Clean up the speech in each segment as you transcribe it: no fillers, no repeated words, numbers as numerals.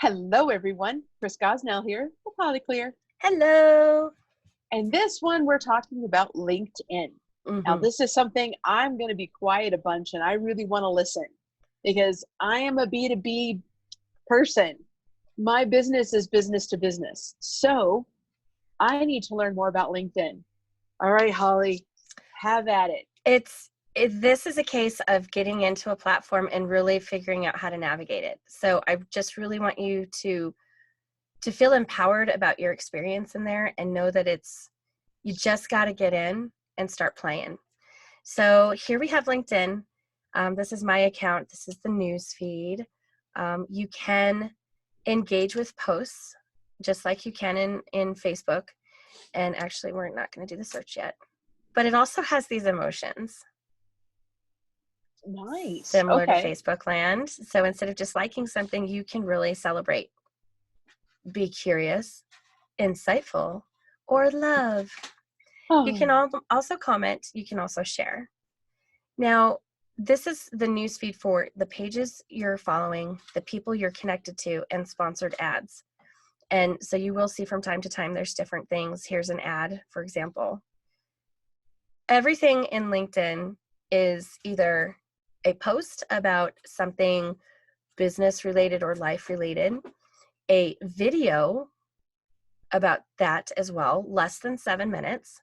Hello, everyone. Chris Gosnell here with Polyclear. Hello. And this one, we're talking about LinkedIn. Now, Mm-hmm. this is something I'm going to be quiet a bunch and I really want to listen because I am a B2B person. My business is business to business. So I need to learn more about LinkedIn. All right, Holly, have at it. This is a case of getting into a platform and really figuring out how to navigate it. So I just really want you to feel empowered about your experience in there and know that you just got to get in and start playing. So here we have LinkedIn. This is my account. This is the news feed. You can engage with posts just like you can in Facebook. And actually, we're not going to do the search yet. But it also has these emotions. Nice. Similar to Okay. Facebook land. So instead of just liking something, you can really celebrate. Be curious, insightful, or love. You can also comment. You can also share. Now, this is the newsfeed for the pages you're following, the people you're connected to, and sponsored ads. And so you will see from time to time there's different things. Here's an ad, for example. Everything in LinkedIn is either a post about something business related or life related, a video about that as well, less than 7 minutes,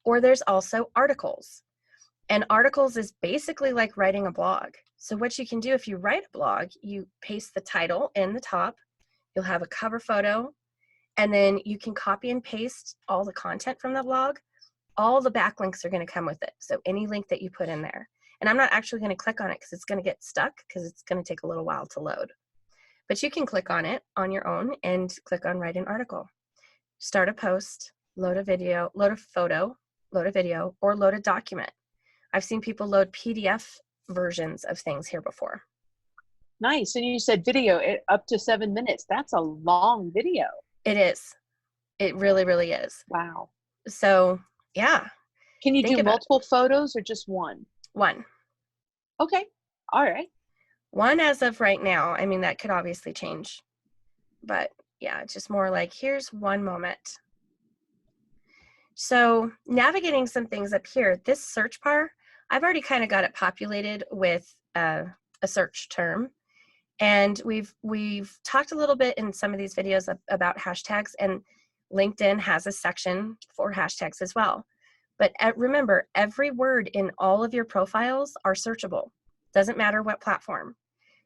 or there's also articles. And articles is basically like writing a blog. So what you can do if you write a blog, you paste the title in the top, you'll have a cover photo, and then you can copy and paste all the content from the blog. All the backlinks are going to come with it. So any link that you put in there. And I'm not actually going to click on it because it's going to get stuck because it's going to take a little while to load. But you can click on it on your own and click on write an article. Start a post, load a video, load a photo, load a video, or load a document. I've seen people load PDF versions of things here before. Nice. And you said video up to 7 minutes. That's a long video. It is. It really, really is. Wow. So, yeah. Can you do multiple photos or just one? One. Okay. All right. One as of right now. I mean, that could obviously change. But yeah, it's just more like, here's one moment. So navigating some things up here, this search bar, I've already kind of got it populated with a search term. And we've talked a little bit in some of these videos about hashtags, and LinkedIn has a section for hashtags as well. But remember, every word in all of your profiles are searchable. Doesn't matter what platform.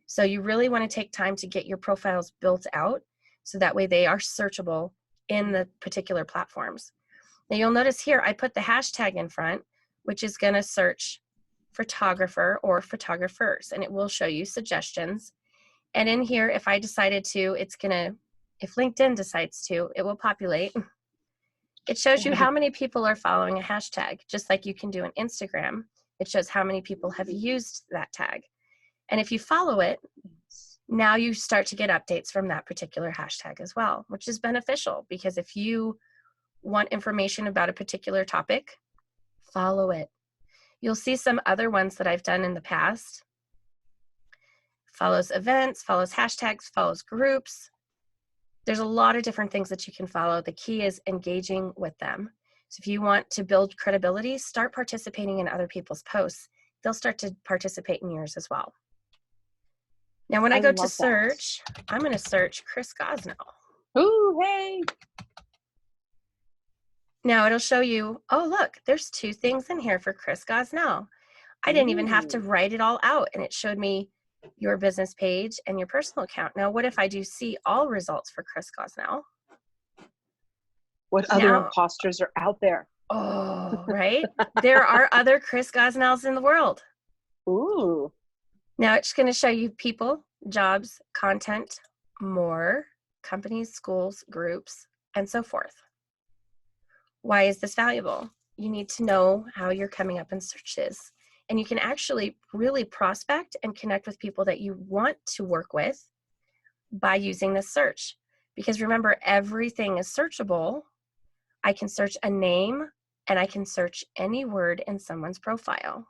So you really want to take time to get your profiles built out so that way they are searchable in the particular platforms. Now you'll notice here I put the hashtag in front, which is going to search photographer or photographers, and it will show you suggestions. And in here, if I decided to, if LinkedIn decides to, it will populate. It shows you how many people are following a hashtag, just like you can do on Instagram. It shows how many people have used that tag. And if you follow it, now you start to get updates from that particular hashtag as well, which is beneficial because if you want information about a particular topic, follow it. You'll see some other ones that I've done in the past. Follows events, follows hashtags, follows groups. There's a lot of different things that you can follow. The key is engaging with them. So if you want to build credibility, start participating in other people's posts. They'll start to participate in yours as well. Now, when I go to search, I'm going to search Chris Gosnell. Ooh, hey. Now it'll show you, oh, look, there's 2 things in here for Chris Gosnell. I didn't even have to write it all out, and it showed me your business page and your personal account. Now, what if I do see all results for Chris Gosnell? What other imposters are out there? Oh, right? There are other Chris Gosnells in the world. Ooh. Now it's going to show you people, jobs, content, more, companies, schools, groups, and so forth. Why is this valuable? You need to know how you're coming up in searches. And you can actually really prospect and connect with people that you want to work with by using this search. Because remember, everything is searchable. I can search a name and I can search any word in someone's profile.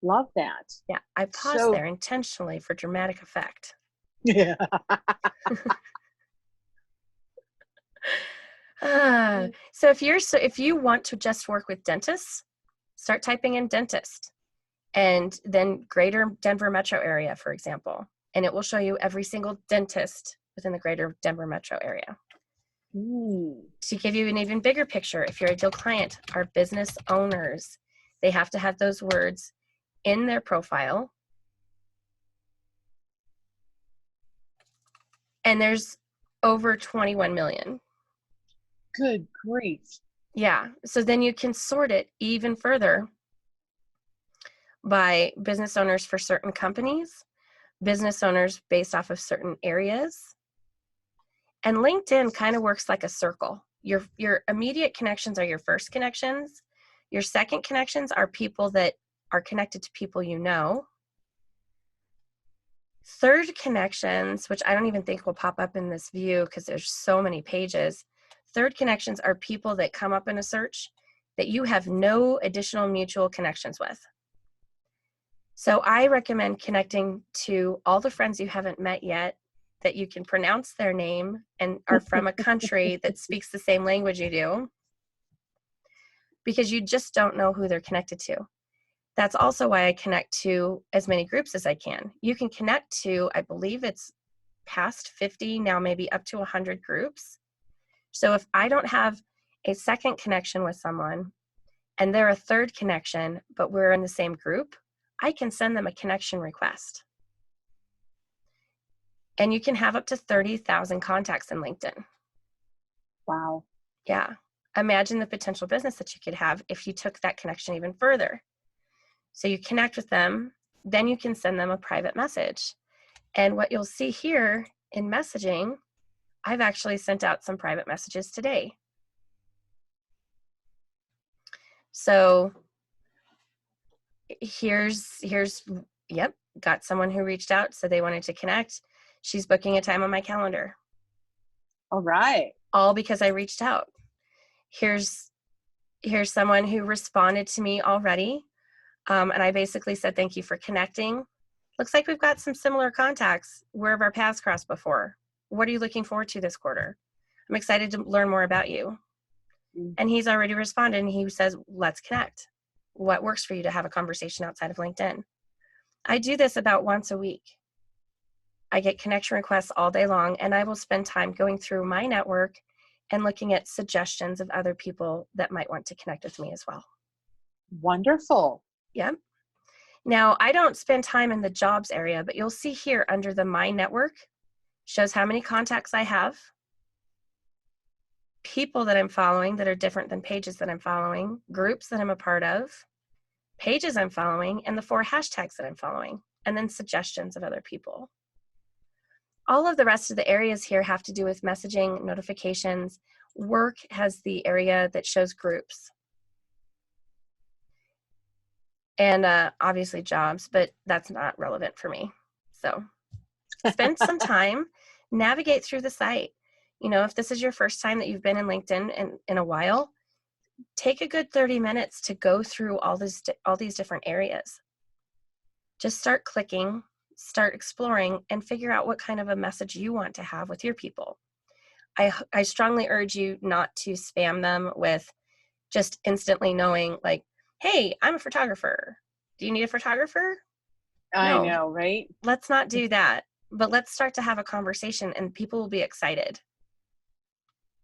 Love that. Yeah, I paused there intentionally for dramatic effect. Yeah. So if you want to just work with dentists, start typing in dentist and then greater Denver metro area, for example, and it will show you every single dentist within the greater Denver metro area. To give you an even bigger picture, if your ideal client are business owners, they have to have those words in their profile. And there's over 21 million. Good grief. Yeah. So then you can sort it even further by business owners for certain companies, business owners based off of certain areas. And LinkedIn kind of works like a circle. Your immediate connections are your first connections. Your second connections are people that are connected to people you know. Third connections, which I don't even think will pop up in this view because there's so many pages. Third connections are people that come up in a search that you have no additional mutual connections with. So I recommend connecting to all the friends you haven't met yet that you can pronounce their name and are from a country that speaks the same language you do, because you just don't know who they're connected to. That's also why I connect to as many groups as I can. You can connect to, I believe it's past 50, now maybe up to 100 groups. So if I don't have a second connection with someone and they're a third connection, but we're in the same group, I can send them a connection request. And you can have up to 30,000 contacts in LinkedIn. Wow. Yeah. Imagine the potential business that you could have if you took that connection even further. So you connect with them, then you can send them a private message. And what you'll see here in messaging, I've actually sent out some private messages today. So here's yep, got someone who reached out, so they wanted to connect. She's booking a time on my calendar. All right. All because I reached out. Here's someone who responded to me already. And I basically said, thank you for connecting. Looks like we've got some similar contacts. Where have our paths crossed before? What are you looking forward to this quarter? I'm excited to learn more about you. And he's already responded, and he says, let's connect. What works for you to have a conversation outside of LinkedIn? I do this about once a week. I get connection requests all day long, and I will spend time going through my network and looking at suggestions of other people that might want to connect with me as well. Wonderful. Yep. Now, I don't spend time in the jobs area, but you'll see here under the My Network, shows how many contacts I have, people that I'm following that are different than pages that I'm following, groups that I'm a part of, pages I'm following, and the 4 hashtags that I'm following, and then suggestions of other people. All of the rest of the areas here have to do with messaging, notifications. Work has the area that shows groups. And obviously jobs, but that's not relevant for me. So spend some time, navigate through the site. You know, if this is your first time that you've been in LinkedIn in a while, take a good 30 minutes to go through all these different areas. Just start clicking, start exploring, and figure out what kind of a message you want to have with your people. I strongly urge you not to spam them with just instantly knowing, like, hey, I'm a photographer. Do you need a photographer? I No. know, right? Let's not do that. But let's start to have a conversation, and people will be excited.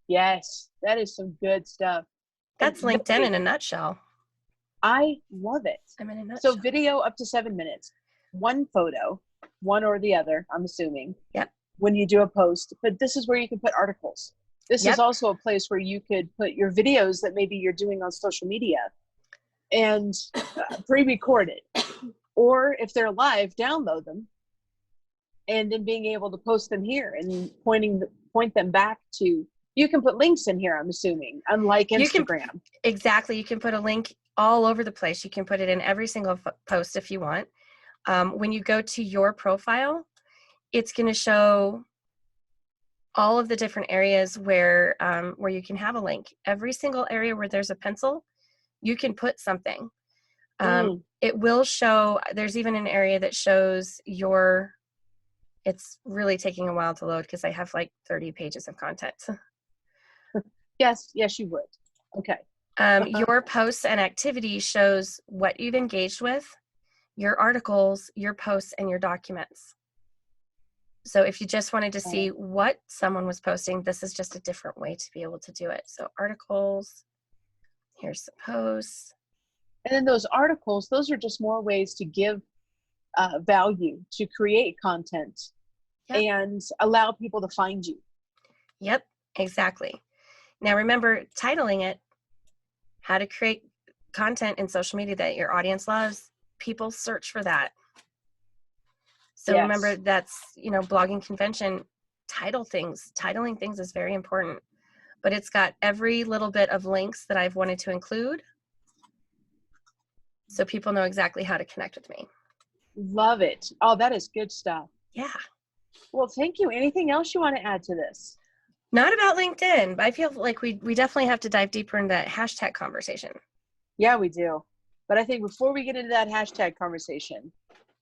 Yes, that is some good stuff. That's LinkedIn in a nutshell. I love it. I'm in a nutshell. So video up to 7 minutes, one photo, one or the other, I'm assuming. Yep. When you do a post, but this is where you can put articles. This is also a place where you could put your videos that maybe you're doing on social media and pre-record it. Or if they're live, download them and then being able to post them here and point them back to, you can put links in here, I'm assuming, unlike Instagram. Exactly. You can put a link all over the place. You can put it in every single post if you want. When you go to your profile, it's going to show all of the different areas where you can have a link. Every single area where there's a pencil, you can put something. It will show, there's even an area that shows your It's really taking a while to load because I have like 30 pages of content. Yes, you would. Okay. Your posts and activity shows what you've engaged with, your articles, your posts, and your documents. So if you just wanted to see what someone was posting, this is just a different way to be able to do it. So articles, here's some posts. And then those articles, those are just more ways to give value, to create content, and allow people to find you. Yep, exactly. Now remember, titling it, how to create content in social media that your audience loves. People search for that. So remember, that's, blogging convention, titling things is very important, but it's got every little bit of links that I've wanted to include so people know exactly how to connect with me. Love it. Oh, that is good stuff. Yeah. Well, thank you. Anything else you want to add to this? Not about LinkedIn, but I feel like we definitely have to dive deeper into that hashtag conversation. Yeah, we do. But I think before we get into that hashtag conversation,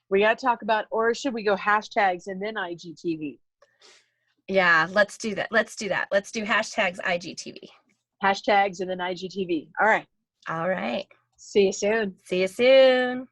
we got to talk about, or should we go hashtags and then IGTV? Yeah, let's do that. Let's do hashtags IGTV. Hashtags and then IGTV. All right. All right. See you soon. See you soon.